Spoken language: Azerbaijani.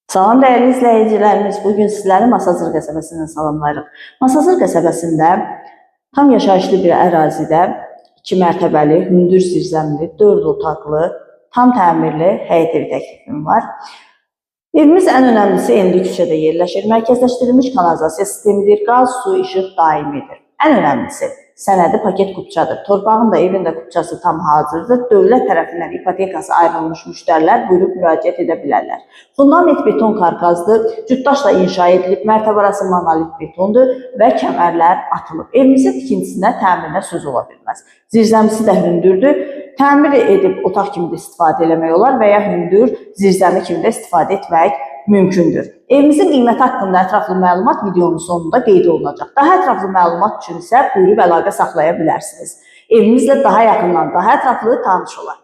Salam dəyərli izləyicilərimiz, bugün sizləri Masazır qəsəbəsindən salamlayırıq. Masazır qəsəbəsində tam yaşayışlı bir ərazidə 2 mərtəbəli, hündür zirzəmili, 4 otaqlı, tam təmirli həyət evi təklifim var. Evimiz ən önəmlisi enli küçədə yerləşir. Mərkəzləşdirilmiş kanalizasiya sistemidir, qaz, su, işıq daimidir. Ən önəmlisi sənədi paket kupçadır. Torpağın da evin də kupçası tam hazırdır. Dövlət tərəfindən ipotekası ayrılmış müştərilər buyurub müraciət edə bilərlər. Fundament beton karkazdır, cütdaşla inşa edilib, mərtəbə arası monolit betondur və kəmərlər atılıb. Evimizin tikintisinə, təmirinə söz ola bilməz. Zirzəmisi də hündürdür. Təmir edib otaq kimi də istifadə eləmək olar və ya hündür zirzəmi kimi də istifadə etmək mümkündür. Evimizin qiyməti haqqında ətraflı məlumat videonun sonunda qeyd olunacaq. Daha ətraflı məlumat üçün isə buyurub əlaqə saxlaya bilərsiniz. Evimizlə daha yaxından, daha ətraflı tanış olaq.